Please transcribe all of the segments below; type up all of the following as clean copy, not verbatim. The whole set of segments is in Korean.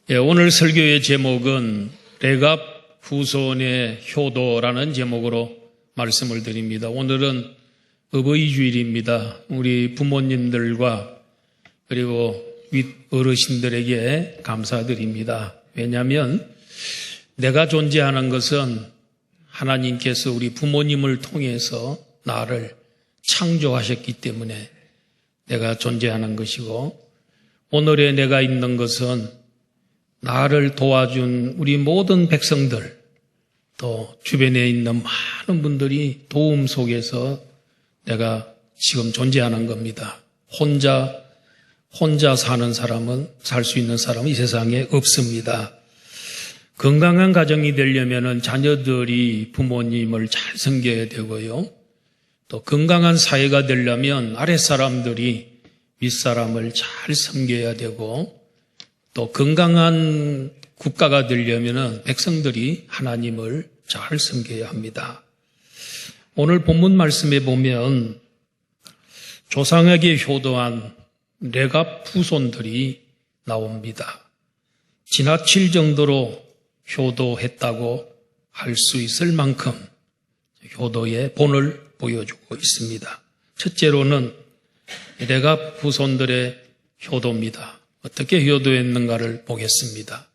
오늘 설교의 제목은 레갑 후손의 효도라는 제목으로 말씀을 드립니다. 오늘은 어버이 주일입니다. 우리 부모님들과 그리고 윗 어르신들에게 감사드립니다. 왜냐하면 내가 존재하는 것은 하나님께서 우리 부모님을 통해서 나를 창조하셨기 때문에 내가 존재하는 것이고, 오늘의 내가 있는 것은 나를 도와준 우리 모든 백성들, 또 주변에 있는 많은 분들이 도움 속에서 내가 지금 존재하는 겁니다. 혼자 사는 사람은, 살 수 있는 사람은 이 세상에 없습니다. 건강한 가정이 되려면 자녀들이 부모님을 잘 섬겨야 되고요. 또 건강한 사회가 되려면 아랫사람들이 윗사람을 잘 섬겨야 되고, 또 건강한 국가가 되려면 백성들이 하나님을 잘 섬겨야 합니다. 오늘 본문 말씀에 보면 조상에게 효도한 레갑 후손들이 나옵니다. 지나칠 정도로 효도했다고 할 수 있을 만큼 효도의 본을 보여주고 있습니다. 첫째로는 레갑 후손들의 효도입니다. 어떻게 효도했는가를 보겠습니다.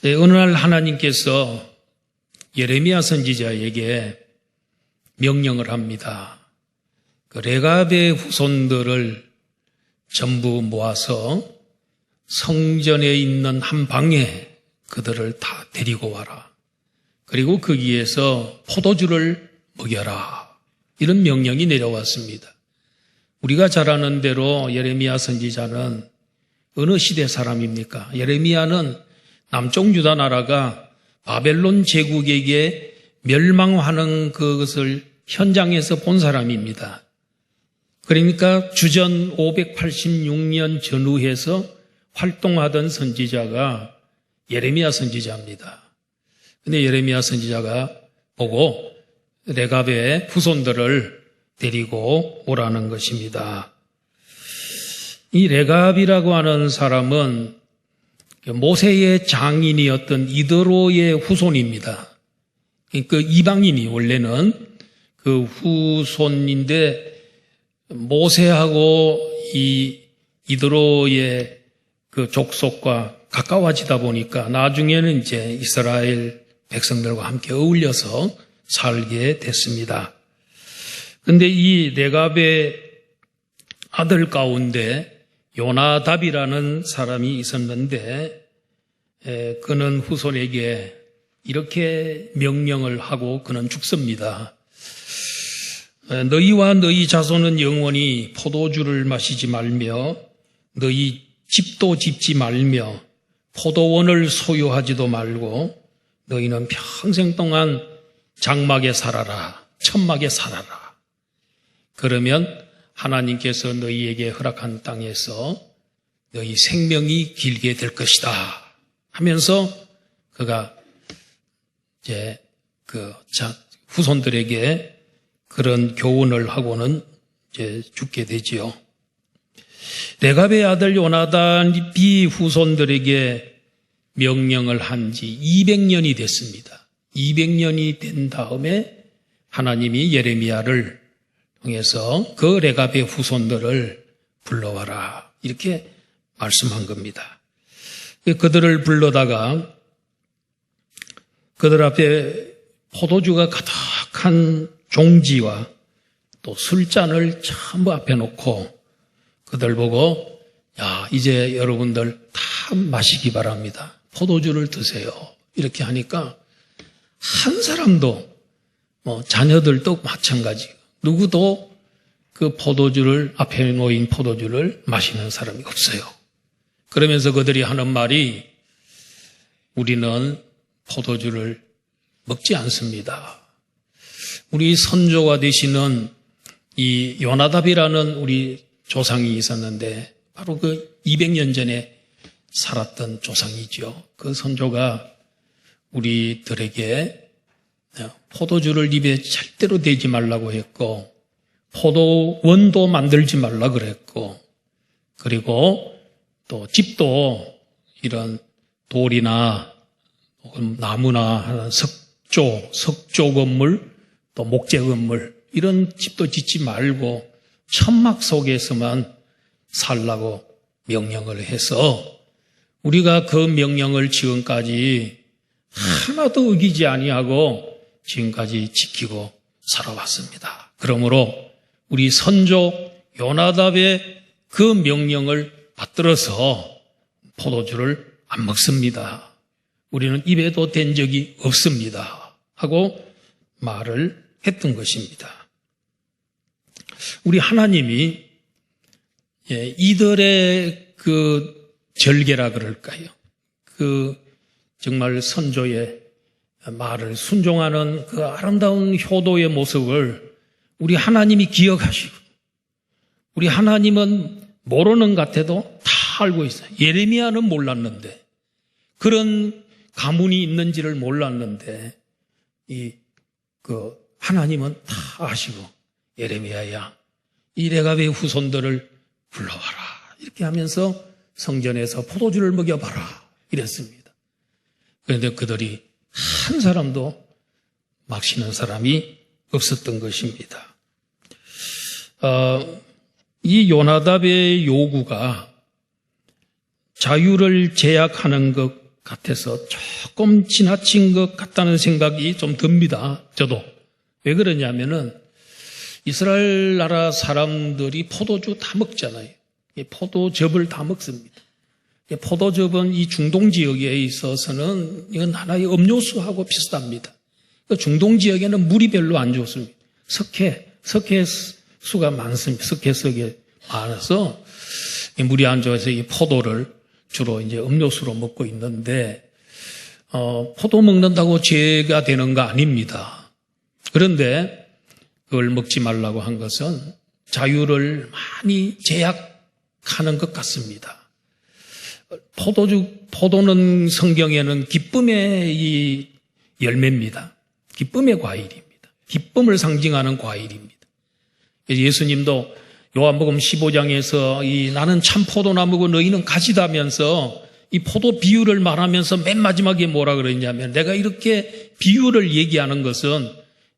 어느 날 하나님께서 예레미야 선지자에게 명령을 합니다. 그 레갑의 후손들을 전부 모아서 성전에 있는 한 방에 그들을 다 데리고 와라. 그리고 거기에서 포도주를 먹여라. 이런 명령이 내려왔습니다. 우리가 잘 아는 대로 예레미야 선지자는 어느 시대 사람입니까? 예레미야는 남쪽 유다 나라가 바벨론 제국에게 멸망하는 그것을 현장에서 본 사람입니다. 그러니까 주전 586년 전후해서 활동하던 선지자가 예레미야 선지자입니다. 근데 예레미야 선지자가 보고 레갑의 후손들을 데리고 오라는 것입니다. 이 레갑이라고 하는 사람은 모세의 장인이었던 이드로의 후손입니다. 그 이방인이 원래는 그 후손인데, 모세하고 이 이드로의 그 족속과 가까워지다 보니까 나중에는 이제 이스라엘 백성들과 함께 어울려서 살게 됐습니다. 그런데 이 레갑의 아들 가운데 요나답이라는 사람이 있었는데, 그는 후손에게 이렇게 명령을 하고 그는 죽습니다. 너희와 너희 자손은 영원히 포도주를 마시지 말며 너희 집도 짓지 말며 포도원을 소유하지도 말고 너희는 평생 동안 장막에 살아라, 천막에 살아라. 그러면 하나님께서 너희에게 허락한 땅에서 너희 생명이 길게 될 것이다 하면서 그가 이제 후손들에게 그런 교훈을 하고는 이제 죽게 되지요. 레갑의 아들 요나단이 후손들에게 명령을 한 지 200년이 됐습니다. 200년이 된 다음에 하나님이 예레미야를 통해서 그 레갑의 후손들을 불러와라 이렇게 말씀한 겁니다. 그들을 불러다가 그들 앞에 포도주가 가득한 종지와 또 술잔을 전부 앞에 놓고 그들 보고, 야, 이제 여러분들 다 마시기 바랍니다. 포도주를 드세요. 이렇게 하니까 한 사람도, 자녀들도 마찬가지, 누구도 그 포도주를, 앞에 놓인 포도주를 마시는 사람이 없어요. 그러면서 그들이 하는 말이, 우리는 포도주를 먹지 않습니다. 우리 선조가 되시는 이 요나답이라는 우리 조상이 있었는데, 바로 그 200년 전에 살았던 조상이죠. 그 선조가 우리들에게 포도주를 입에 절대로 대지 말라고 했고, 포도원도 만들지 말라 그랬고, 그리고 또 집도 이런 돌이나 혹은 나무나 하는 석조 건물, 또 목재 건물 이런 집도 짓지 말고 천막 속에서만 살라고 명령을 해서 우리가 그 명령을 지금까지 하나도 어기지 아니하고 지금까지 지키고 살아왔습니다. 그러므로 우리 선조 요나답의 그 명령을 받들어서 포도주를 안 먹습니다. 우리는 입에도 댄 적이 없습니다. 하고 말을 했던 것입니다. 우리 하나님이 이들의 그 절개라 그럴까요? 그 정말 선조의 말을 순종하는 그 아름다운 효도의 모습을 우리 하나님이 기억하시고 우리 하나님은 모르는 것 같아도 다 알고 있어요. 예레미야는 몰랐는데 그런 가문이 있는지를 몰랐는데 하나님은 다 아시고 예레미야야 이 레갑의 후손들을 불러와라 이렇게 하면서 성전에서 포도주를 먹여봐라 이랬습니다. 그런데 그들이 한 사람도 막시는 사람이 없었던 것입니다. 이 요나답의 요구가 자유를 제약하는 것 같아서 조금 지나친 것 같다는 생각이 좀 듭니다. 저도. 왜 그러냐면은 이스라엘 나라 사람들이 포도주 다 먹잖아요. 포도즙을 다 먹습니다. 포도즙은 이 중동 지역에 있어서는 이건 하나의 음료수하고 비슷합니다. 중동 지역에는 물이 별로 안 좋습니다. 석회수가 많습니다. 석회석에 많아서 물이 안 좋아서 이 포도를 주로 이제 음료수로 먹고 있는데, 포도 먹는다고 죄가 되는 거 아닙니다. 그런데 그걸 먹지 말라고 한 것은 자유를 많이 제약하는 것 같습니다. 포도는 성경에는 기쁨의 이 열매입니다. 기쁨의 과일입니다. 기쁨을 상징하는 과일입니다. 예수님도 요한복음 15장에서 나는 참 포도나무고 너희는 가지다면서 이 포도 비유를 말하면서 맨 마지막에 뭐라 그랬냐면 내가 이렇게 비유를 얘기하는 것은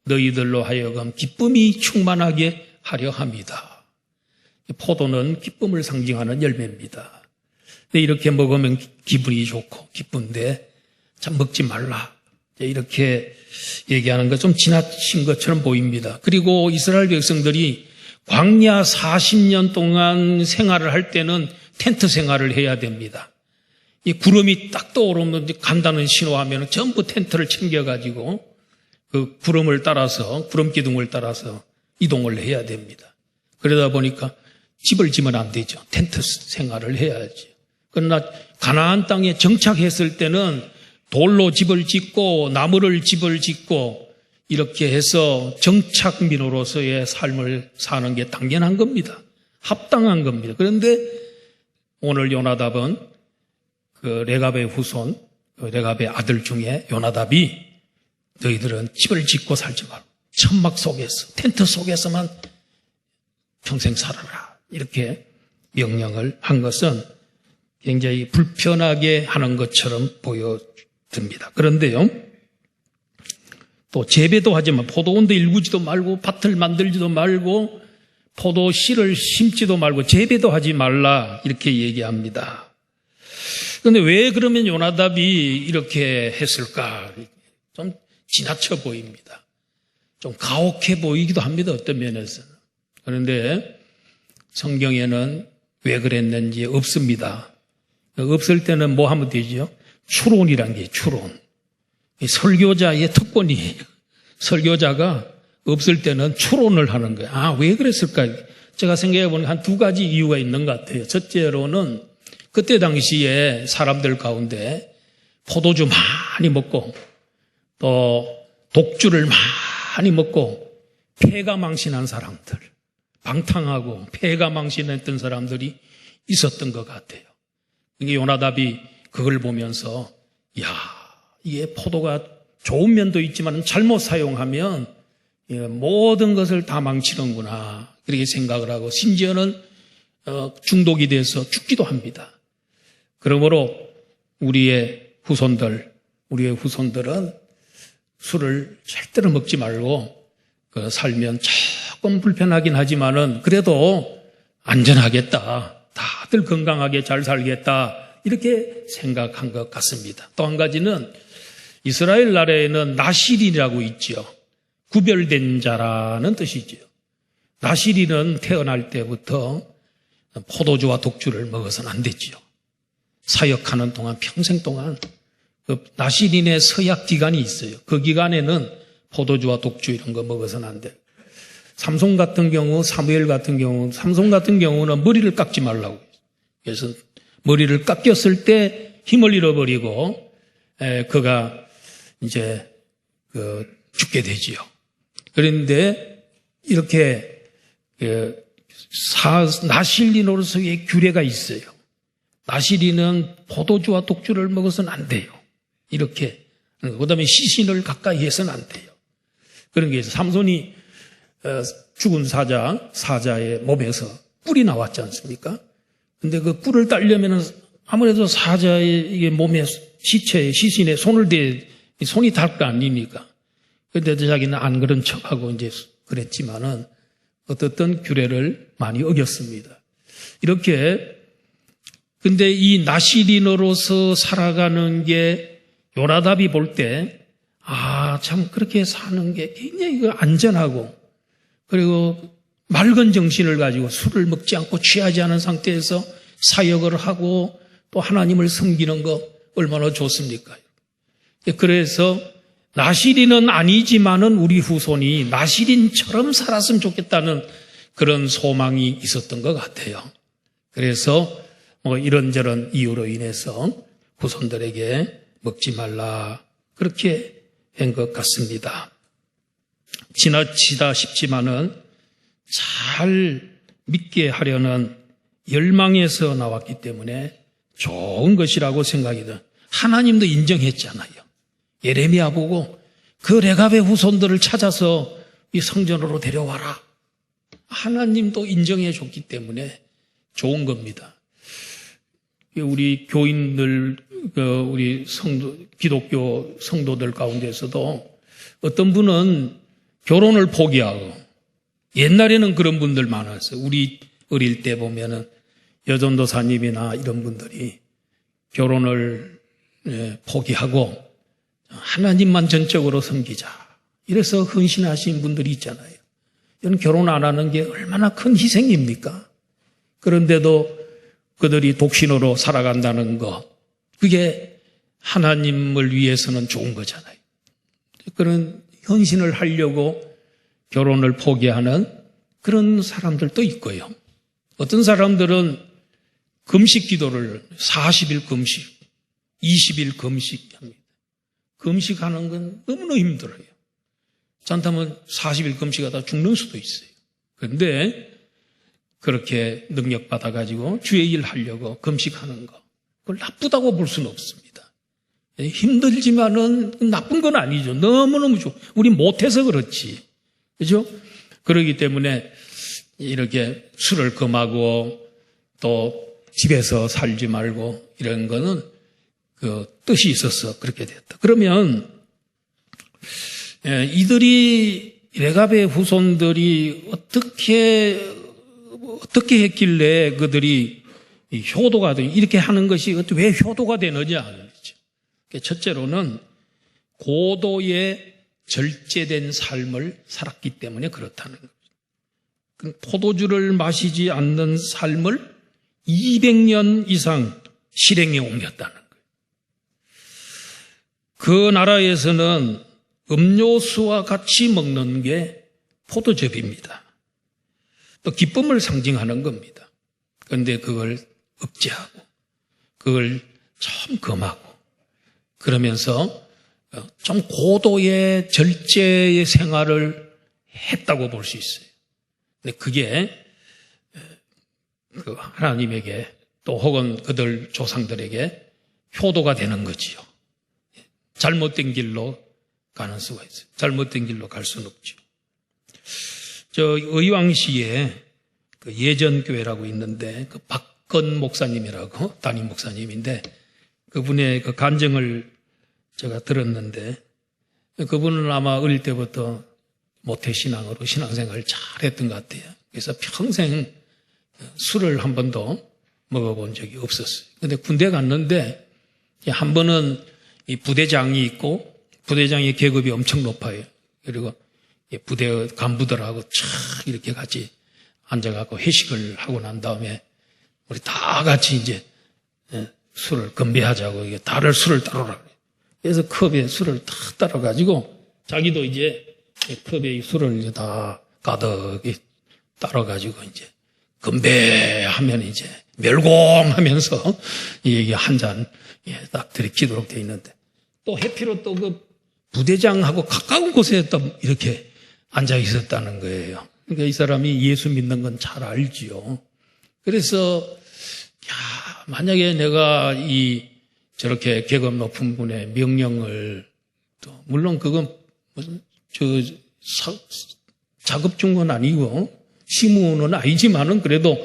너희들로 하여금 기쁨이 충만하게 하려 합니다. 포도는 기쁨을 상징하는 열매입니다. 이렇게 먹으면 기분이 좋고 기쁜데 참 먹지 말라. 이렇게 얘기하는 것 좀 지나친 것처럼 보입니다. 그리고 이스라엘 백성들이 광야 40년 동안 생활을 할 때는 텐트 생활을 해야 됩니다. 이 구름이 딱 떠오르면 간다는 신호하면 전부 텐트를 챙겨가지고 그 구름 기둥을 따라서 이동을 해야 됩니다. 그러다 보니까 집을 지면 안 되죠. 텐트 생활을 해야지. 그러나 가나안 땅에 정착했을 때는 돌로 집을 짓고 나무를 집을 짓고 이렇게 해서 정착민으로서의 삶을 사는 게 당연한 겁니다. 합당한 겁니다. 그런데 오늘 요나답은 그 레갑의 후손, 레갑의 아들 중에 요나답이 너희들은 집을 짓고 살지 말고 천막 속에서, 텐트 속에서만 평생 살아라. 이렇게 명령을 한 것은 굉장히 불편하게 하는 것처럼 보여집니다. 그런데요, 또 재배도 하지만 포도원도 일구지도 말고 밭을 만들지도 말고 포도 씨를 심지도 말고 재배도 하지 말라 이렇게 얘기합니다. 그런데 왜 그러면 요나답이 이렇게 했을까? 좀 지나쳐 보입니다. 좀 가혹해 보이기도 합니다. 어떤 면에서는. 그런데 성경에는 왜 그랬는지 없습니다. 없을 때는 뭐 하면 되죠? 추론이란 게 추론. 설교자의 특권이에요. 설교자가 없을 때는 추론을 하는 거예요. 아, 왜 그랬을까? 제가 생각해 보니 한 두 가지 이유가 있는 것 같아요. 첫째로는 그때 당시에 사람들 가운데 포도주 많이 먹고 또 독주를 많이 먹고 폐가 망신한 사람들, 방탕하고 폐가 망신했던 사람들이 있었던 것 같아요. 이게 요나답이 그걸 보면서 이게 포도가 좋은 면도 있지만 잘못 사용하면 모든 것을 다 망치는구나 이렇게 생각을 하고 심지어는 중독이 돼서 죽기도 합니다. 그러므로 우리의 후손들은 술을 절대로 먹지 말고 살면 조금 불편하긴 하지만은 그래도 안전하겠다. 다들 건강하게 잘 살겠다. 이렇게 생각한 것 같습니다. 또 한 가지는 이스라엘 나라에는 나실이라고 있죠. 구별된 자라는 뜻이죠. 나실이는 태어날 때부터 포도주와 독주를 먹어서는 안 됐죠. 사역하는 동안 평생 동안 그 나실인의 서약 기간이 있어요. 그 기간에는 포도주와 독주 이런 거 먹어서는 안 돼요. 삼손 같은 경우는 머리를 깎지 말라고. 그래서 머리를 깎였을 때 힘을 잃어버리고 그가 이제 죽게 되지요. 그런데 이렇게 나실인으로서의 규례가 있어요. 나실인은 포도주와 독주를 먹어서는 안 돼요. 이렇게. 그다음에 시신을 가까이 해서는 안 돼요. 그런 게 있어요. 삼손이 죽은 사자의 몸에서 뿔이 나왔지 않습니까? 근데 그 뿔을 따려면은 아무래도 사자의 몸에 시신에 손을 손이 닿을 거 아닙니까? 근데 자기는 안 그런 척하고 이제 그랬지만은 어떻든 규례를 많이 어겼습니다. 이렇게 근데 이 나실인으로서 살아가는 게 요나답이 볼 때 참 그렇게 사는 게 굉장히 안전하고 그리고 맑은 정신을 가지고 술을 먹지 않고 취하지 않은 상태에서 사역을 하고 또 하나님을 섬기는 거 얼마나 좋습니까? 그래서 나실인은 아니지만은 우리 후손이 나실인처럼 살았으면 좋겠다는 그런 소망이 있었던 것 같아요. 그래서 이런저런 이유로 인해서 후손들에게 먹지 말라 그렇게 한 것 같습니다. 지나치다 싶지만은 잘 믿게 하려는 열망에서 나왔기 때문에 좋은 것이라고 생각이 듭니다. 하나님도 인정했잖아요. 예레미야 보고 그 레갑의 후손들을 찾아서 이 성전으로 데려와라. 하나님도 인정해 줬기 때문에 좋은 겁니다. 우리 교인들, 우리 기독교 성도들 가운데서도 어떤 분은 결혼을 포기하고 옛날에는 그런 분들 많았어요. 우리 어릴 때 보면은 여전도사님이나 이런 분들이 결혼을 포기하고 하나님만 전적으로 섬기자. 이래서 헌신하신 분들이 있잖아요. 이런 결혼 안 하는 게 얼마나 큰 희생입니까? 그런데도 그들이 독신으로 살아간다는 거, 그게 하나님을 위해서는 좋은 거잖아요. 그런 헌신을 하려고 결혼을 포기하는 그런 사람들도 있고요. 어떤 사람들은 금식 기도를 40일 금식, 20일 금식합니다. 금식하는 건 너무나 힘들어요. 잘못하면 40일 금식하다 죽는 수도 있어요. 그런데 그렇게 능력받아가지고 주의 일 하려고 금식하는 거, 그걸 나쁘다고 볼 수는 없습니다. 힘들지만은 나쁜 건 아니죠. 너무너무 좋아. 우리 못해서 그렇지. 그죠? 그러기 때문에 이렇게 술을 금하고 또 집에서 살지 말고 이런 거는 그 뜻이 있어서 그렇게 됐다. 그러면 이들이 레갑의 후손들이 어떻게 했길래 그들이 효도가 되 이렇게 하는 것이 왜 효도가 되느냐 하는 거죠. 첫째로는 고도의 절제된 삶을 살았기 때문에 그렇다는 거죠. 포도주를 마시지 않는 삶을 200년 이상 실행에 옮겼다는 거예요. 그 나라에서는 음료수와 같이 먹는 게 포도즙입니다. 또 기쁨을 상징하는 겁니다. 그런데 그걸 억제하고 그걸 좀 금하고 그러면서 좀 고도의 절제의 생활을 했다고 볼 수 있어요. 근데 그게 그 하나님에게 또 혹은 그들 조상들에게 효도가 되는 거지요. 잘못된 길로 가는 수가 있어요. 잘못된 길로 갈 수는 없죠. 의왕시에 그 예전교회라고 있는데 그 박건 목사님이라고 담임 목사님인데 그분의 그 간증을 제가 들었는데, 그분은 아마 어릴 때부터 모태신앙으로 신앙생활을 잘했던 것 같아요. 그래서 평생 술을 한 번도 먹어본 적이 없었어요. 근데 군대 갔는데 한 번은 이 부대장이 있고, 부대장의 계급이 엄청 높아요. 그리고 부대 간부들하고 촥 이렇게 같이 앉아갖고 회식을 하고 난 다음에 우리 다 같이 이제 술을 건배하자고, 이게 다를 술을 따르라 그래요. 그래서 컵에 술을 탁 따라가지고 자기도 이제 컵에 술을 이제 다 가득 따라가지고 이제 건배하면 이제 멸공하면서 이게 한 잔 딱 들이키도록 돼 있는데, 또 해피로 또 그 부대장하고 가까운 곳에 또 이렇게 앉아 있었다는 거예요. 그러니까 이 사람이 예수 믿는 건 잘 알지요. 그래서 만약에 내가 저렇게 계급 높은 분의 명령을, 또 물론 그건 무슨 작업 준 건 아니고 시무는 아니지만은 그래도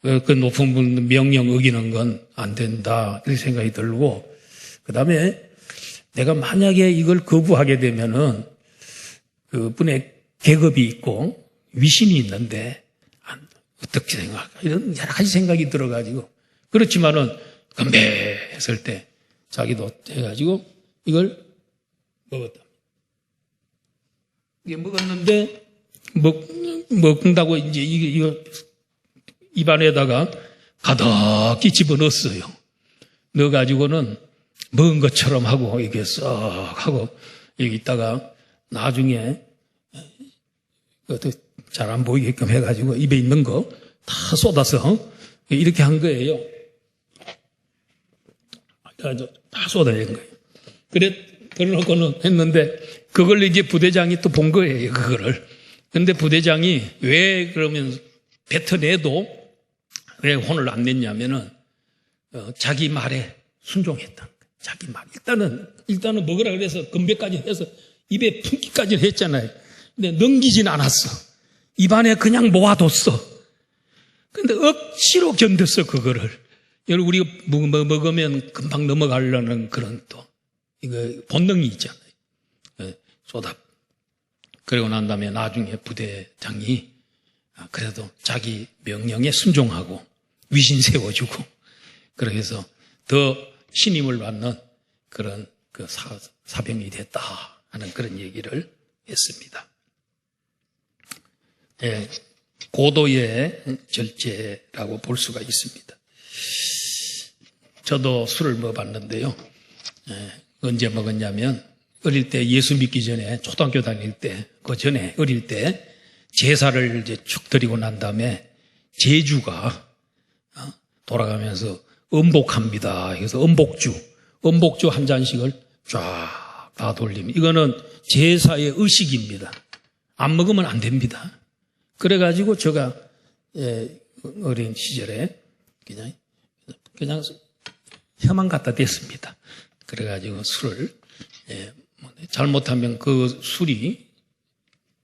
그 높은 분 명령 어기는 건 안 된다, 이렇게 생각이 들고, 그 다음에 내가 만약에 이걸 거부하게 되면은 그분의 계급이 있고 위신이 있는데 어떻게 생각할까, 이런 여러 가지 생각이 들어가지고, 그렇지만은 건배했을 때 자기도 해가지고 이걸 먹었다. 이게 먹었는데 먹는다고 이제 이거 입안에다가 가득히 집어넣었어요. 넣어가지고는 먹은 것처럼 하고 이게 썩 하고 여기 있다가 나중에 잘 안 보이게끔 해가지고 입에 있는 거 다 쏟아서 이렇게 한 거예요. 다 쏟아낸 거예요. 그래놓고는 했는데, 그걸 이제 부대장이 또 본 거예요, 그거를. 근데 부대장이 왜 그러면 뱉어내도 왜 혼을 안 냈냐면은, 자기 말에 순종했다는 거예요. 자기 말. 일단은 먹으라 그래서 건배까지 해서 입에 품기까지 했잖아요. 근데 넘기진 않았어. 입안에 그냥 모아뒀어. 근데 억지로 견뎠어, 그거를. 우리가 먹으면 금방 넘어가려는 그런 또, 이거 본능이 있잖아요. 쏟아. 그러고 난 다음에 나중에 부대장이 그래도 자기 명령에 순종하고 위신 세워주고, 그렇게 해서 더 신임을 받는 그런 그 사병이 됐다 하는 그런 얘기를 했습니다. 고도의 절제라고 볼 수가 있습니다. 저도 술을 먹어봤는데요. 언제 먹었냐면, 어릴 때 예수 믿기 전에, 초등학교 다닐 때, 그 전에 어릴 때 제사를 이제 쭉 드리고 난 다음에 제주가 돌아가면서 음복합니다. 그래서 음복주 한 잔씩을 쫙 다 돌립니다. 이거는 제사의 의식입니다. 안 먹으면 안 됩니다. 그래가지고 제가 어린 시절에 그냥 혀만 갖다 댔습니다. 그래가지고 술을, 잘못하면 그 술이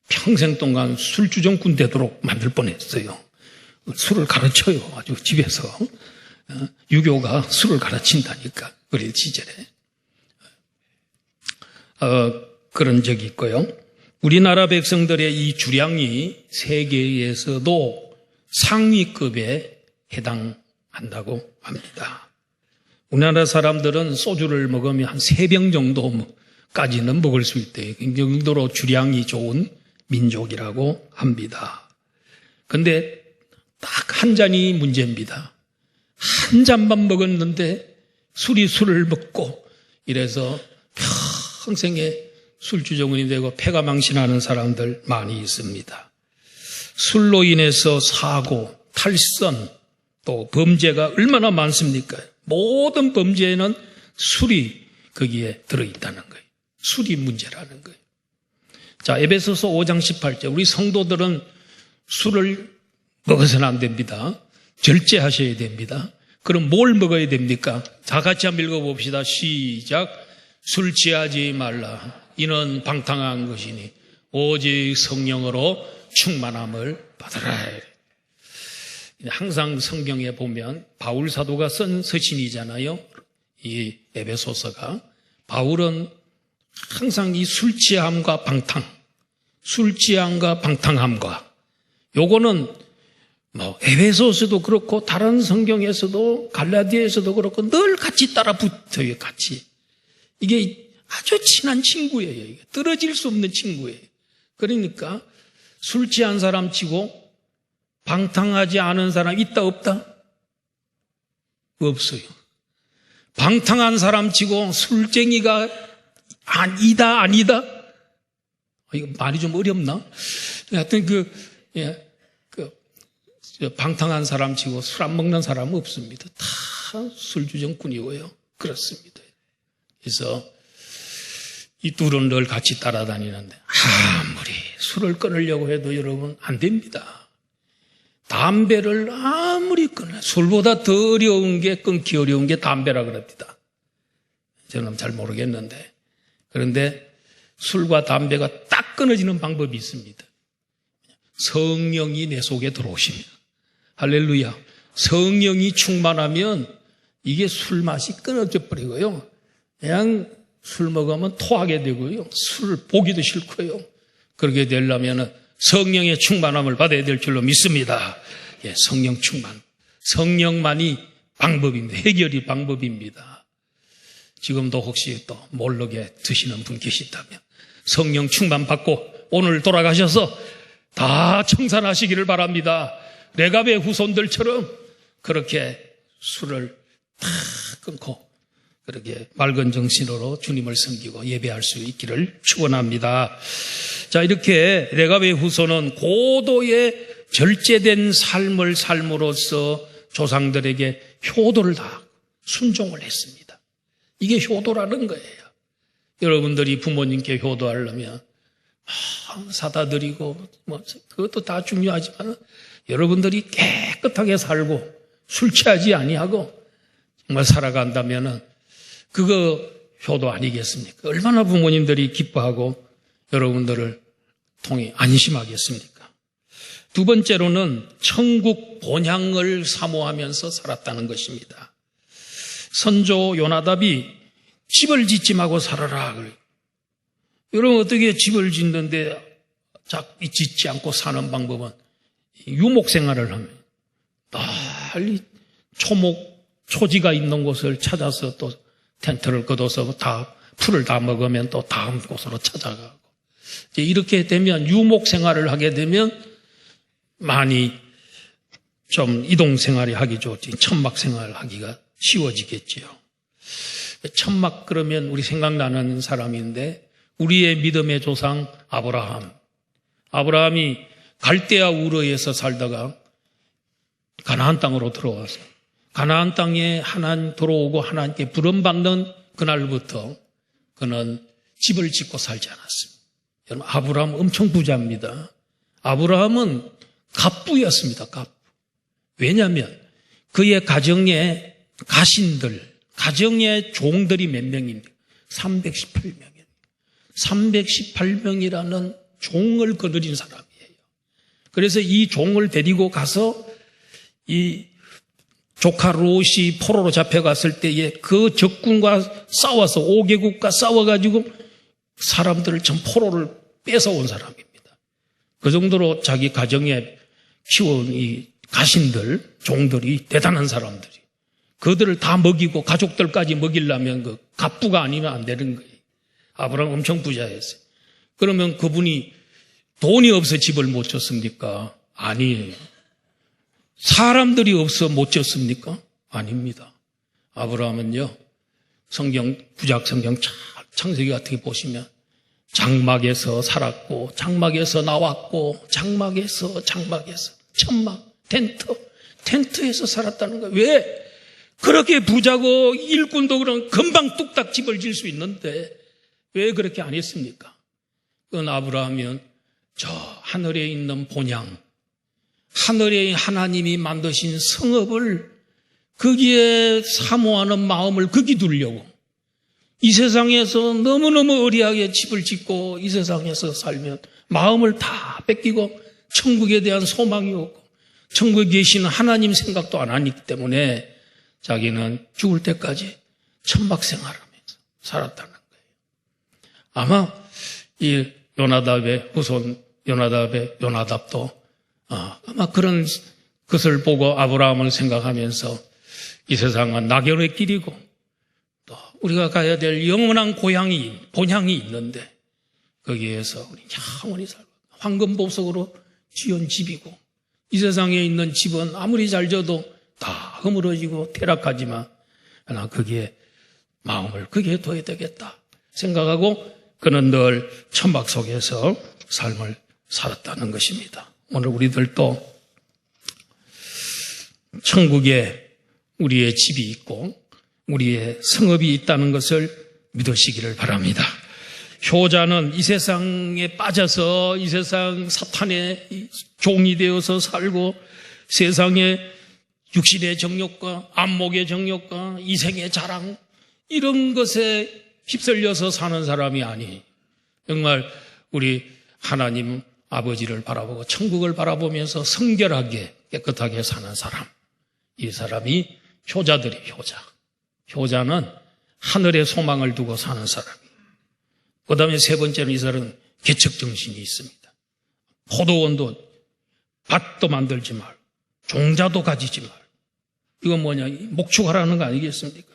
평생 동안 술주정꾼 되도록 만들 뻔했어요. 술을 가르쳐요. 아주 집에서. 유교가 술을 가르친다니까, 어린 시절에. 그런 적이 있고요. 우리나라 백성들의 이 주량이 세계에서도 상위급에 해당한다고 합니다. 우리나라 사람들은 소주를 먹으면 한 3병 정도까지는 먹을 수 있대요. 그 정도로 주량이 좋은 민족이라고 합니다. 근데 딱 한 잔이 문제입니다. 한 잔만 먹었는데 술을 먹고 이래서 평생에 술주정꾼이 되고 폐가 망신하는 사람들 많이 있습니다. 술로 인해서 사고, 탈선, 또 범죄가 얼마나 많습니까? 모든 범죄에는 술이 거기에 들어있다는 거예요. 술이 문제라는 거예요. 자, 에베소서 5장 18절. 우리 성도들은 술을 먹어서는 안 됩니다. 절제하셔야 됩니다. 그럼 뭘 먹어야 됩니까? 다 같이 한번 읽어봅시다. 시작. 술 취하지 말라. 이는 방탕한 것이니 오직 성령으로 충만함을 받으라. 항상 성경에 보면 바울 사도가 쓴 서신이잖아요. 이 에베소서가. 바울은 항상 이 술 취함과 방탕, 술 취함과 방탕함과 요거는 뭐 에베소서도 그렇고 다른 성경에서도 갈라디아에서도 그렇고 늘 같이 따라 붙어요. 같이. 이게 아주 친한 친구예요. 이게 떨어질 수 없는 친구예요. 그러니까 술 취한 사람 치고 방탕하지 않은 사람 있다 없다? 없어요. 방탕한 사람 치고 술쟁이가 아니다? 이거 말이 좀 어렵나? 하여튼 방탕한 사람 치고 술 안 먹는 사람은 없습니다. 다 술주정꾼이고요. 그렇습니다. 그래서 이 둘은 늘 같이 따라다니는데 아무리 술을 끊으려고 해도 여러분 안 됩니다. 담배를 아무리 끊어요. 술보다 더 어려운 게, 끊기 어려운 게 담배라 그럽니다. 저는 잘 모르겠는데. 그런데 술과 담배가 딱 끊어지는 방법이 있습니다. 성령이 내 속에 들어오시면. 할렐루야. 성령이 충만하면 이게 술 맛이 끊어져 버리고요. 그냥 술 먹으면 토하게 되고요. 술 보기도 싫고요. 그렇게 되려면 성령의 충만함을 받아야 될 줄로 믿습니다. 예, 성령 충만. 성령만이 방법입니다. 해결이 방법입니다. 지금도 혹시 또 모르게 드시는 분 계시다면 성령 충만 받고 오늘 돌아가셔서 다 청산하시기를 바랍니다. 레갑의 후손들처럼 그렇게 술을 다 끊고 그렇게 맑은 정신으로 주님을 섬기고 예배할 수 있기를 축원합니다. 자, 이렇게 레갑의 후손은 고도의 절제된 삶을 삶으로써 조상들에게 효도를 다 순종을 했습니다. 이게 효도라는 거예요. 여러분들이 부모님께 효도하려면 사다 드리고 그것도 다 중요하지만 여러분들이 깨끗하게 살고 술 취하지 아니하고 정말 살아간다면은 그거 효도 아니겠습니까? 얼마나 부모님들이 기뻐하고 여러분들을 통해 안심하겠습니까? 두 번째로는 천국 본향을 사모하면서 살았다는 것입니다. 선조 요나답이 집을 짓지 말고 살아라. 여러분 어떻게 집을 짓는데 짓지 않고 사는 방법은 유목 생활을 하면 빨리 초지가 있는 곳을 찾아서 또 텐트를 걷어서 다 풀을 다 먹으면 또 다음 곳으로 찾아가고 이제 이렇게 되면 유목 생활을 하게 되면 많이 좀 이동 생활이 하기 좋지 천막 생활을 하기가 쉬워지겠지요. 천막 그러면 우리 생각나는 사람인데 우리의 믿음의 조상 아브라함이 갈대아 우르에서 살다가 가나안 땅으로 들어와서 가나안 땅에 하나님 들어오고 하나님께 부름받는 그날부터 그는 집을 짓고 살지 않았습니다. 여러분 아브라함 엄청 부자입니다. 아브라함은 갑부였습니다. 갑부. 왜냐하면 그의 가정에 가정의 종들이 몇 명입니까? 318명이에요. 318명이라는 종을 거느린 사람이에요. 그래서 이 종을 데리고 가서 이 조카 롯이 포로로 잡혀갔을 때에 그 적군과 싸워서 5개국과 싸워가지고 사람들을 전 포로를 뺏어온 사람입니다. 그 정도로 자기 가정에 키워온 이 가신들, 종들이 대단한 사람들이 그들을 다 먹이고 가족들까지 먹이려면 그 갑부가 아니면 안 되는 거예요. 아브라함 엄청 부자였어요. 그러면 그분이 돈이 없어 집을 못 졌습니까? 아니에요. 사람들이 없어 못 졌습니까? 아닙니다. 아브라함은요, 구약 성경 창세기 같은 게 보시면 장막에서 살았고, 장막에서 나왔고, 장막에서, 천막, 텐트에서 살았다는 거예요. 왜? 그렇게 부자고 일꾼도 그런 금방 뚝딱 집을 질 수 있는데 왜 그렇게 안 했습니까? 그건 아브라함은 저 하늘에 있는 본향, 하늘에 하나님이 만드신 성읍을 거기에 사모하는 마음을 거기 두려고 이 세상에서 너무너무 어리하게 집을 짓고 이 세상에서 살면 마음을 다 뺏기고 천국에 대한 소망이 없고 천국에 계시는 하나님 생각도 안 하기 때문에 자기는 죽을 때까지 천박 생활하면서 살았다는 거예요. 아마 이 요나답의 후손 요나답도 아마 그런 것을 보고 아브라함을 생각하면서 이 세상은 낙연의 길이고 또 우리가 가야 될 영원한 본향이 있는데 거기에서 우리 영원히 살고 황금보석으로 지은 집이고 이 세상에 있는 집은 아무리 잘 져도 다 허물어지고 퇴락하지만 나 거기에 마음을 거기에 둬야 되겠다 생각하고 그는 늘 천박 속에서 삶을 살았다는 것입니다. 오늘 우리들도 천국에 우리의 집이 있고 우리의 성읍이 있다는 것을 믿으시기를 바랍니다. 효자는 이 세상에 빠져서 이 세상 사탄의 종이 되어서 살고 세상의 육신의 정욕과 안목의 정욕과 이생의 자랑 이런 것에 휩쓸려서 사는 사람이 아니 정말 우리 하나님 아버지를 바라보고 천국을 바라보면서 성결하게 깨끗하게 사는 사람 이 사람이 효자들이 효자는 하늘의 소망을 두고 사는 사람이에요. 그 다음에 세 번째는 이 사람은 개척정신이 있습니다. 포도원도 밭도 만들지 말고 종자도 가지지 말고 이건 뭐냐 목축하라는 거 아니겠습니까?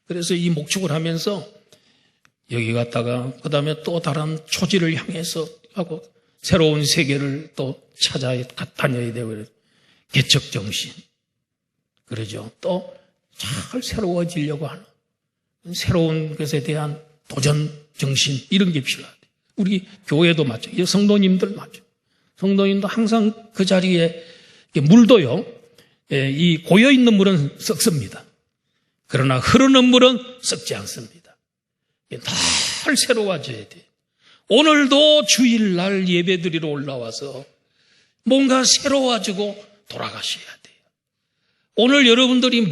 그래서 이 목축을 하면서 여기 갔다가 그 다음에 또 다른 초지를 향해서 하고 새로운 세계를 또 찾아 다녀야 되고 개척정신 그러죠. 또 잘 새로워지려고 하는 새로운 것에 대한 도전 정신 이런 게 필요하대요. 우리 교회도 맞죠. 성도님들 맞죠. 성도님도 항상 그 자리에 물도요. 이 고여있는 물은 썩습니다. 그러나 흐르는 물은 썩지 않습니다. 늘 새로워져야 돼요. 오늘도 주일날 예배드리러 올라와서 뭔가 새로워지고 돌아가셔야 돼요. 오늘 여러분들이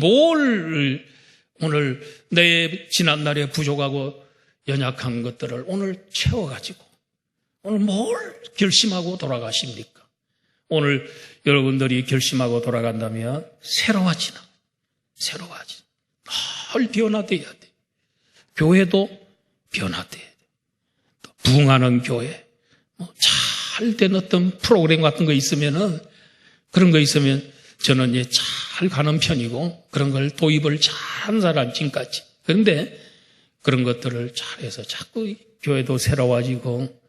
오늘 내 지난날에 부족하고 연약한 것들을 오늘 채워가지고 오늘 뭘 결심하고 돌아가십니까? 오늘 여러분들이 결심하고 돌아간다면 새로워지는 늘 변화돼야 돼. 교회도 변화돼야 돼. 부흥하는 교회, 잘 된 어떤 프로그램 같은 거 있으면은 그런 거 있으면 저는 잘 가는 편이고 그런 걸 도입을 잘한 사람 지금까지. 그런데 그런 것들을 잘해서 자꾸 교회도 새로워지고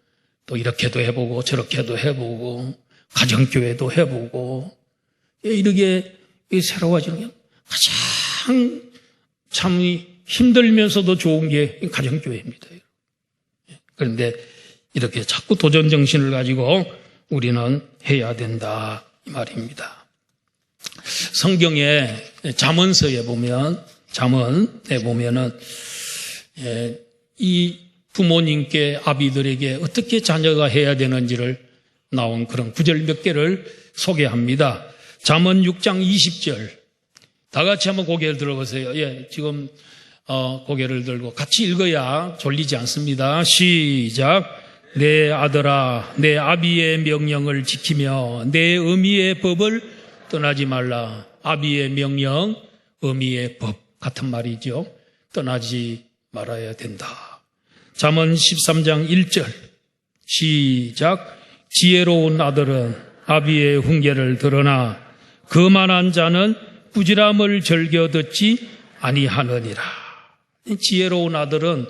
또 이렇게도 해보고 저렇게도 해보고 가정교회도 해보고 이렇게 새로워지는 게 가장 참 힘들면서도 좋은 게 가정교회입니다. 그런데 이렇게 자꾸 도전정신을 가지고 우리는 해야 된다 이 말입니다. 성경에 잠언서에 보면은 이 부모님께 아비들에게 어떻게 자녀가 해야 되는지를 나온 그런 구절 몇 개를 소개합니다. 잠언 6장 20절 다 같이 한번 고개를 들어보세요. 지금 고개를 들고 같이 읽어야 졸리지 않습니다. 시작. 내 아들아 내 아비의 명령을 지키며 내 어미의 법을 떠나지 말라. 아비의 명령, 어미의 법 같은 말이죠. 떠나지 말아야 된다. 잠언 13장 1절 시작. 지혜로운 아들은 아비의 훈계를 들으나 거만한 자는 꾸지람을 즐겨 듣지 아니하느니라. 지혜로운 아들은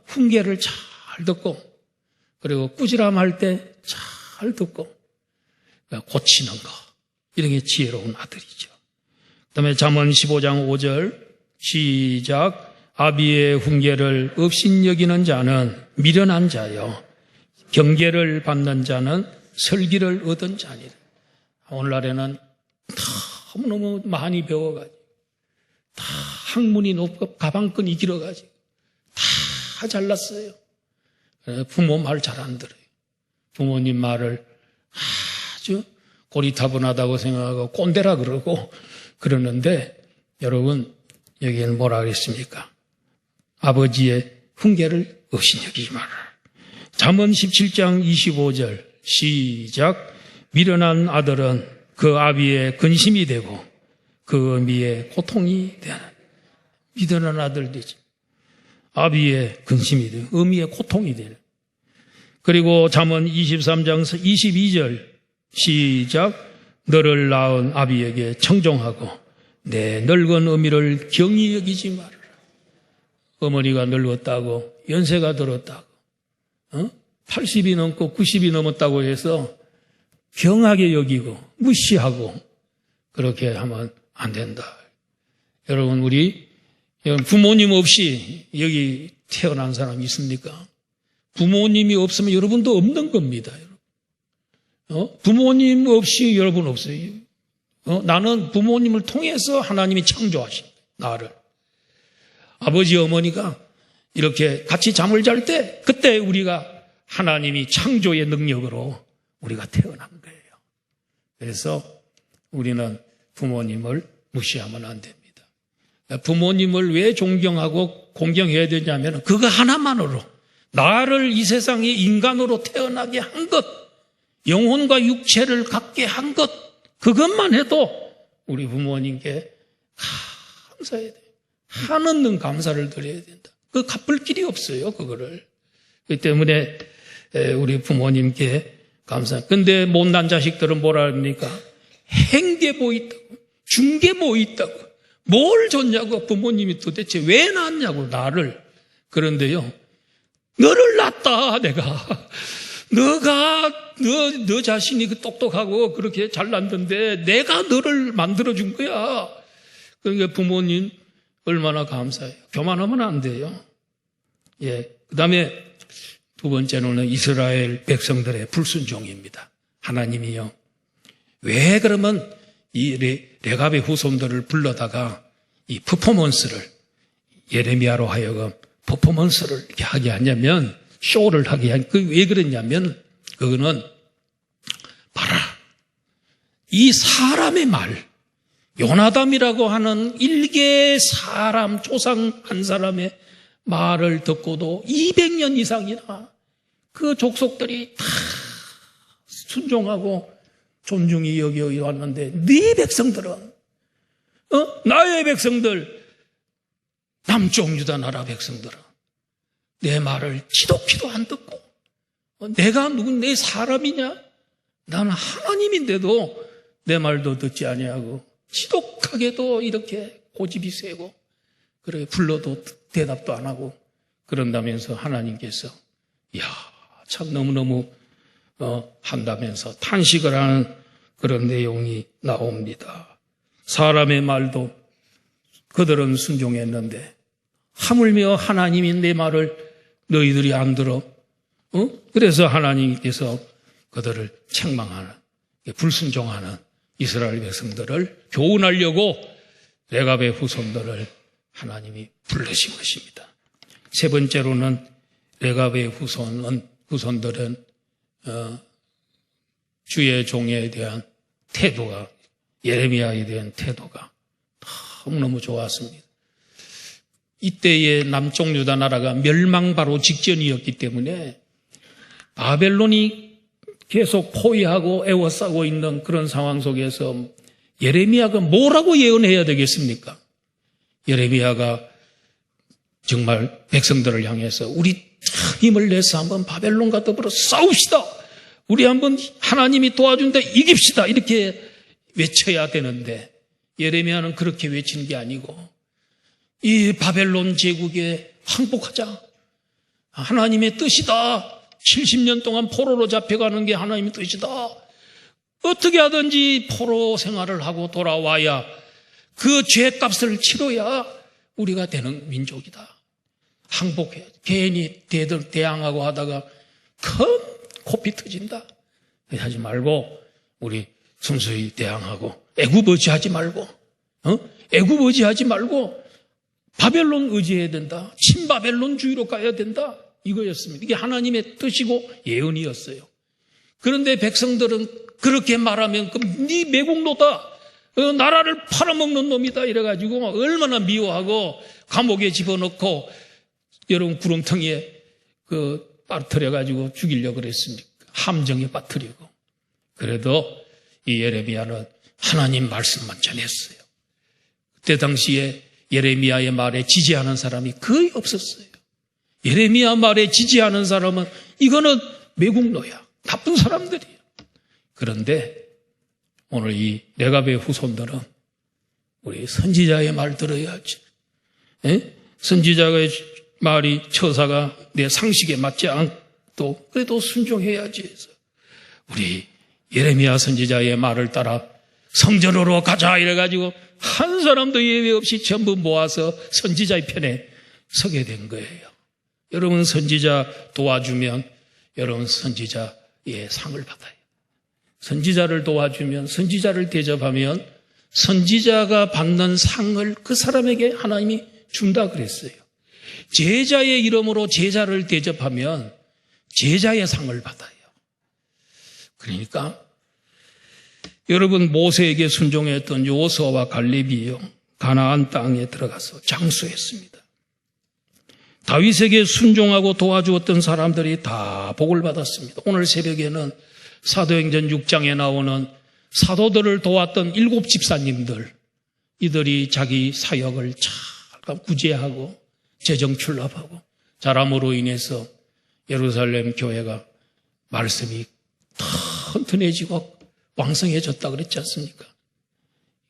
훈계를 잘 듣고 그리고 꾸지람할 때 잘 듣고 고치는 거 이런 게 지혜로운 아들이죠. 그다음에 잠언 15장 5절 시작. 아비의 훈계를 업신여기는 자는 미련한 자요 경계를 받는 자는 설기를 얻은 자니라. 오늘날에는 너무너무 많이 배워가지고 다 학문이 높고 가방끈이 길어가지고 다 잘났어요. 부모 말 잘 안 들어요. 부모님 말을 아주 고리타분하다고 생각하고 꼰대라 그러는데 여러분 여기에는 뭐라 그랬습니까? 아버지의 훈계를 업신여기지 마라. 잠언 17장 25절 시작. 미련한 아들은 그 아비의 근심이 되고 그 어미의 고통이 되는. 믿어난 아들 되지. 아비의 근심이 돼. 어미의 고통이 되네. 그리고 잠언 23장 22절 시작. 너를 낳은 아비에게 청종하고 내 늙은 어미를 경히 여기지 말아라. 어머니가 늙었다고, 연세가 들었다고, 80이 넘고 90이 넘었다고 해서 경하게 여기고 무시하고 그렇게 하면 안 된다. 여러분, 우리 부모님 없이 여기 태어난 사람 있습니까? 부모님이 없으면 여러분도 없는 겁니다. 부모님 없이 여러분 없어요. 나는 부모님을 통해서 하나님이 창조하신 나를. 아버지 어머니가 이렇게 같이 잠을 잘 때 그때 우리가 하나님이 창조의 능력으로 우리가 태어난 거예요. 그래서 우리는 부모님을 무시하면 안 됩니다. 부모님을 왜 존경하고 공경해야 되냐면 그거 하나만으로 나를 이 세상에 인간으로 태어나게 한 것, 영혼과 육체를 갖게 한 것, 그것만 해도 우리 부모님께 감사해야 돼요. 한없는 감사를 드려야 된다. 그 갚을 길이 없어요, 그거를. 그렇기 때문에 우리 부모님께 감사. 근데 못난 자식들은 뭐라 합니까? 행게 뭐 있다고, 준게 뭐 있다고, 뭘 줬냐고, 부모님이 도대체 왜 낳았냐고, 나를. 그런데요, 너를 낳았다, 내가. 너 자신이 똑똑하고 그렇게 잘났는데 내가 너를 만들어준 거야. 그러니까 부모님 얼마나 감사해요. 교만하면 안 돼요. 예. 그 다음에 두 번째로는 이스라엘 백성들의 불순종입니다. 하나님이요. 왜 그러면 이 레갑의 후손들을 불러다가 이 퍼포먼스를 예레미야로 하여금 퍼포먼스를 이렇게 하게 하냐면 쇼를 하게 한, 왜 그랬냐면, 그거는, 봐라. 이 사람의 말, 요나담이라고 하는 일개 사람, 조상 한 사람의 말을 듣고도 200년 이상이나 그 족속들이 다 순종하고 존중이 여겨 왔는데, 네 백성들은, 나의 백성들, 남쪽 유다 나라 백성들은, 내 말을 지독히도 안 듣고 내가 내 사람이냐? 나는 하나님인데도 내 말도 듣지 아니하고 지독하게도 이렇게 고집이 세고 그래 불러도 대답도 안 하고 그런다면서 하나님께서 참 너무너무 한다면서 탄식을 하는 그런 내용이 나옵니다. 사람의 말도 그들은 순종했는데 하물며 하나님이 내 말을 너희들이 안 들어. 그래서 하나님께서 그들을 책망하는, 불순종하는 이스라엘 백성들을 교훈하려고 레갑의 후손들을 하나님이 부르신 것입니다. 세 번째로는 레갑의 후손들은 주의 종에 대한 태도가, 예레미야에 대한 태도가 너무너무 좋았습니다. 이때의 남쪽 유다 나라가 멸망 바로 직전이었기 때문에 바벨론이 계속 포위하고 애워싸고 있는 그런 상황 속에서 예레미야가 뭐라고 예언해야 되겠습니까? 예레미야가 정말 백성들을 향해서 우리 힘을 내서 한번 바벨론과 더불어 싸웁시다. 우리 한번 하나님이 도와준다 이깁시다. 이렇게 외쳐야 되는데 예레미야는 그렇게 외치는 게 아니고 이 바벨론 제국에 항복하자. 하나님의 뜻이다. 70년 동안 포로로 잡혀가는 게 하나님의 뜻이다. 어떻게 하든지 포로 생활을 하고 돌아와야 그 죄값을 치러야 우리가 되는 민족이다. 항복해. 괜히 대항하고 하다가 큰 코피 터진다. 하지 말고 우리 순수히 대항하고 애굽의지하지 말고 애굽의지하지 말고 바벨론 의지해야 된다. 친바벨론주의로 가야 된다. 이거였습니다. 이게 하나님의 뜻이고 예언이었어요. 그런데 백성들은 그렇게 말하면 네 매국노다. 나라를 팔아먹는 놈이다. 이래가지고 얼마나 미워하고 감옥에 집어넣고 여러분 구렁텅이에 빠뜨려가지고 죽이려고 그랬습니까? 함정에 빠뜨리고. 그래도 이 예레미야는 하나님 말씀만 전했어요. 그때 당시에 예레미야의 말에 지지하는 사람이 거의 없었어요. 예레미야 말에 지지하는 사람은 이거는 매국노야. 나쁜 사람들이야. 그런데 오늘 이 레갑의 후손들은 우리 선지자의 말 들어야지. 선지자의 말이 처사가 내 상식에 맞지 않고 그래도 순종해야지 해서 우리 예레미야 선지자의 말을 따라 성전으로 가자 이래가지고 한 사람도 예외 없이 전부 모아서 선지자의 편에 서게 된 거예요. 여러분 선지자 도와주면 여러분 선지자의 상을 받아요. 선지자를 도와주면 선지자를 대접하면 선지자가 받는 상을 그 사람에게 하나님이 준다 그랬어요. 제자의 이름으로 제자를 대접하면 제자의 상을 받아요. 그러니까 여러분 모세에게 순종했던 여호수아와 갈렙이요 가나안 땅에 들어가서 장수했습니다. 다윗에게 순종하고 도와주었던 사람들이 다 복을 받았습니다. 오늘 새벽에는 사도행전 6장에 나오는 사도들을 도왔던 7 집사님들, 이들이 자기 사역을 잘 구제하고 재정출납하고 잘함으로 인해서 예루살렘 교회가 말씀이 튼튼해지고 왕성해졌다 그랬지 않습니까?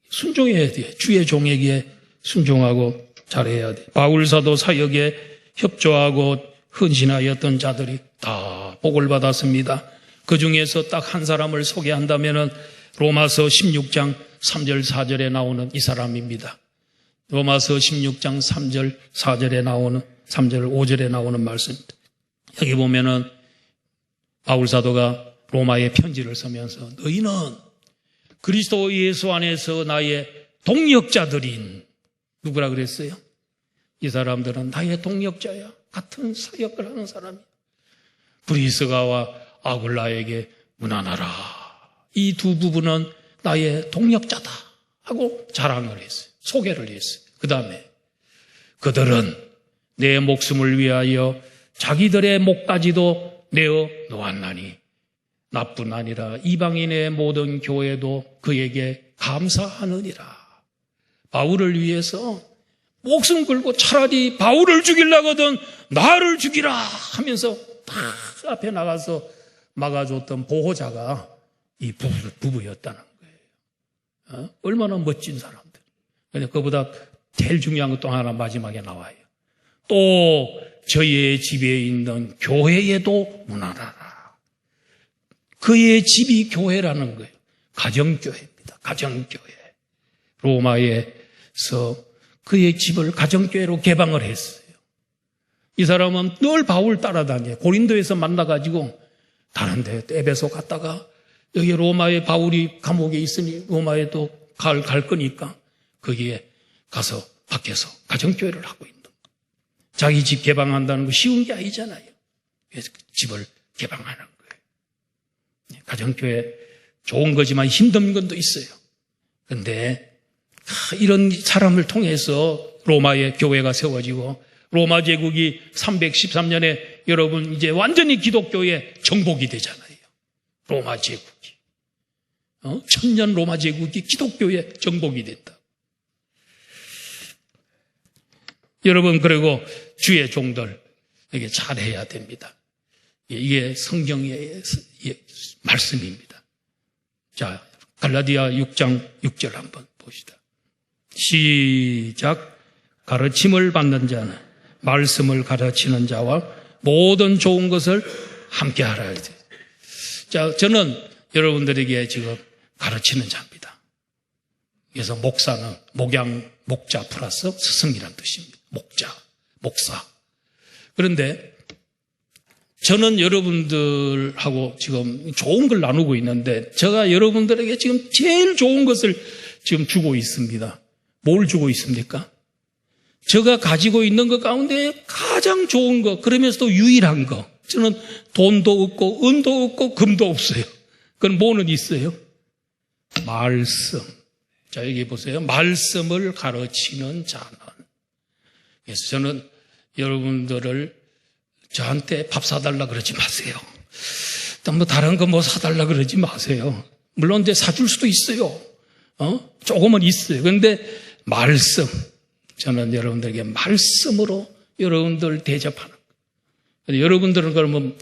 순종해야 돼. 주의 종에게 순종하고 잘해야 돼. 바울 사도 사역에 협조하고 헌신하였던 자들이 다 복을 받았습니다. 그 중에서 딱 한 사람을 소개한다면은 로마서 16장 3절 4절에 나오는 이 사람입니다. 로마서 16장 3절 4절에 나오는 3절 5절에 나오는 말씀. 여기 보면은 바울 사도가 로마에 편지를 쓰면서 너희는 그리스도 예수 안에서 나의 동역자들인 누구라 그랬어요? 이 사람들은 나의 동역자야. 같은 사역을 하는 사람이야. 브리스가와 아굴라에게 문안하라. 이 두 부부는 나의 동역자다 하고 자랑을 했어요. 소개를 했어요. 그 다음에 그들은 내 목숨을 위하여 자기들의 목까지도 내어 놓았나니 나뿐 아니라 이방인의 모든 교회도 그에게 감사하느니라. 바울을 위해서 목숨 걸고 차라리 바울을 죽이려거든 나를 죽이라 하면서 다 앞에 나가서 막아줬던 보호자가 이 부부였다는 거예요. 얼마나 멋진 사람들. 근데 그보다 제일 중요한 것 또 하나 마지막에 나와요. 또 저희의 집에 있는 교회에도 문안하라. 그의 집이 교회라는 거예요. 가정교회입니다. 가정교회. 로마에서 그의 집을 가정교회로 개방을 했어요. 이 사람은 늘 바울 따라다녀요. 고린도에서 만나가지고 다른 데 에베소 갔다가 여기 로마에 바울이 감옥에 있으니 로마에도 갈 거니까 거기에 가서 밖에서 가정교회를 하고 있는 거예요. 자기 집 개방한다는 거 쉬운 게 아니잖아요. 그래서 집을 개방하는 거예요. 가정교회 좋은 거지만 힘든 건도 있어요. 그런데 이런 사람을 통해서 로마의 교회가 세워지고 로마 제국이 313년에 여러분 이제 완전히 기독교의 정복이 되잖아요. 로마 제국이. 1000년 로마 제국이 기독교의 정복이 됐다. 여러분 그리고 주의 종들에게 잘해야 됩니다. 이게 성경의 말씀입니다. 자, 갈라디아 6장 6절 한번 봅시다. 시작. 가르침을 받는 자는 말씀을 가르치는 자와 모든 좋은 것을 함께 하라. 자, 저는 여러분들에게 지금 가르치는 자입니다. 그래서 목사는 목자 플러스 스승이라는 뜻입니다. 목사. 그런데 저는 여러분들하고 지금 좋은 걸 나누고 있는데 제가 여러분들에게 지금 제일 좋은 것을 지금 주고 있습니다. 뭘 주고 있습니까? 제가 가지고 있는 것 가운데 가장 좋은 것, 그러면서도 유일한 것. 저는 돈도 없고 은도 없고 금도 없어요. 그건 뭐는 있어요? 말씀. 자, 여기 보세요. 말씀을 가르치는 자는. 그래서 저는 여러분들을 저한테 밥 사달라 그러지 마세요. 뭐 다른 거 뭐 사달라 그러지 마세요. 물론 이제 사줄 수도 있어요. 조금은 있어요. 그런데 말씀. 저는 여러분들에게 말씀으로 여러분들 대접하는 거예요. 여러분들은 그러면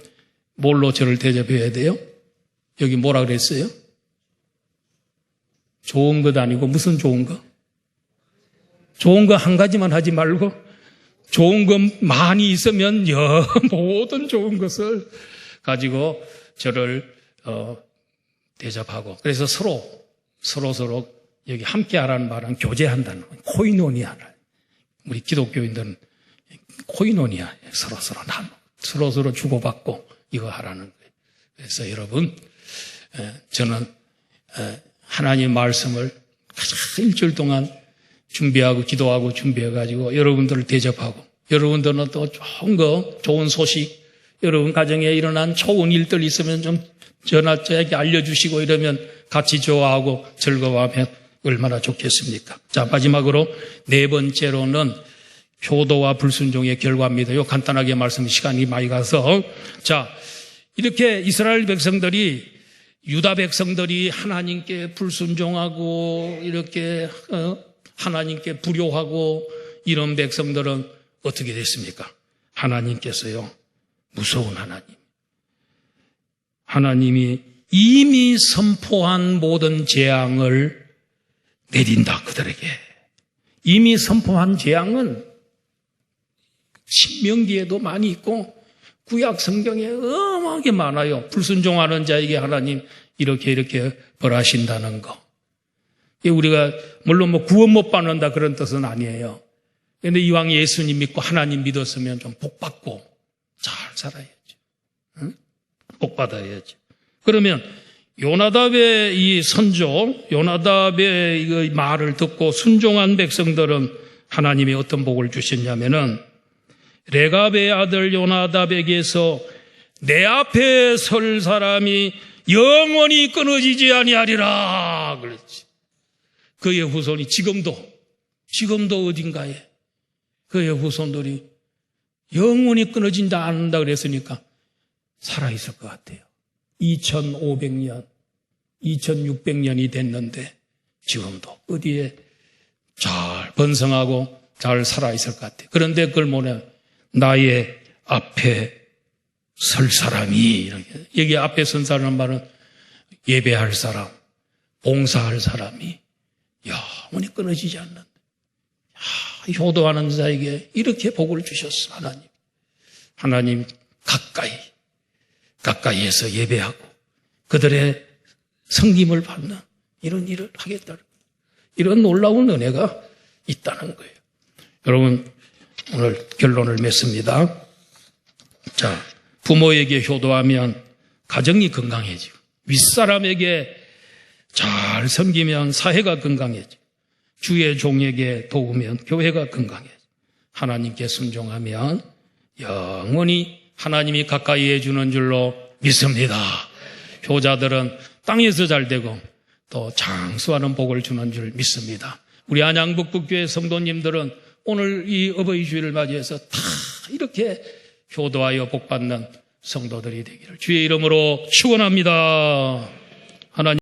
뭘로 저를 대접해야 돼요? 여기 뭐라 그랬어요? 좋은 것 아니고 무슨 좋은 거? 좋은 거 한 가지만 하지 말고 좋은 것 많이 있으면 모든 좋은 것을 가지고 저를 대접하고, 그래서 서로 여기 함께 하라는 말은 교제한다는 거예요. 코이노니아를. 우리 기독교인들은 코이노니아, 서로 주고받고 이거 하라는 거예요. 그래서 여러분, 저는 하나님 말씀을 일주일 동안 준비하고 기도하고 준비해가지고 여러분들을 대접하고, 여러분들은 또 좋은 소식, 여러분 가정에 일어난 좋은 일들 있으면 좀 저에게 알려주시고 이러면 같이 좋아하고 즐거워하면 얼마나 좋겠습니까? 자, 마지막으로 네 번째로는 효도와 불순종의 결과입니다. 요 간단하게 말씀, 시간이 많이 가서. 자, 이렇게 이스라엘 백성들이, 유다 백성들이 하나님께 불순종하고 이렇게 하나님께 불효하고 이런 백성들은 어떻게 됐습니까? 하나님께서요, 무서운 하나님이 이미 선포한 모든 재앙을 내린다, 그들에게. 이미 선포한 재앙은 신명기에도 많이 있고 구약 성경에 어마하게 많아요. 불순종하는 자에게 하나님 이렇게 벌하신다는 거. 우리가 물론 구원 못 받는다 그런 뜻은 아니에요. 그런데 이왕 예수님 믿고 하나님 믿었으면 좀 복받고 잘 살아야죠. 응? 복받아야죠. 그러면 요나답의 이 선조, 요나답의 이 말을 듣고 순종한 백성들은 하나님이 어떤 복을 주셨냐면은, 레갑의 아들 요나답에게서 내 앞에 설 사람이 영원히 끊어지지 아니하리라 그랬지. 그의 후손이 지금도 어딘가에 그의 후손들이 영원히 끊어진다 않는다 그랬으니까 살아있을 것 같아요. 2500년, 2600년이 됐는데 지금도 어디에 잘 번성하고 잘 살아있을 것 같아요. 그런데 그걸 뭐냐, 나의 앞에 설 사람이, 이렇게. 여기 앞에 선 사람 말은 예배할 사람, 봉사할 사람이 영원히 끊어지지 않는다. 효도하는 자에게 이렇게 복을 주셨어, 하나님 가까이에서 예배하고 그들의 섬김을 받는 이런 일을 하겠다는, 이런 놀라운 은혜가 있다는 거예요. 여러분, 오늘 결론을 맺습니다. 자, 부모에게 효도하면 가정이 건강해지고, 윗사람에게 잘 섬기면 사회가 건강해지고, 주의 종에게 도우면 교회가 건강해지고, 하나님께 순종하면 영원히 하나님이 가까이 해주는 줄로 믿습니다. 효자들은 땅에서 잘 되고 또 장수하는 복을 주는 줄 믿습니다. 우리 안양북북교회 성도님들은 오늘 이 어버이 주일을 맞이해서 다 이렇게 효도하여 복받는 성도들이 되기를 주의 이름으로 축원합니다. 하나님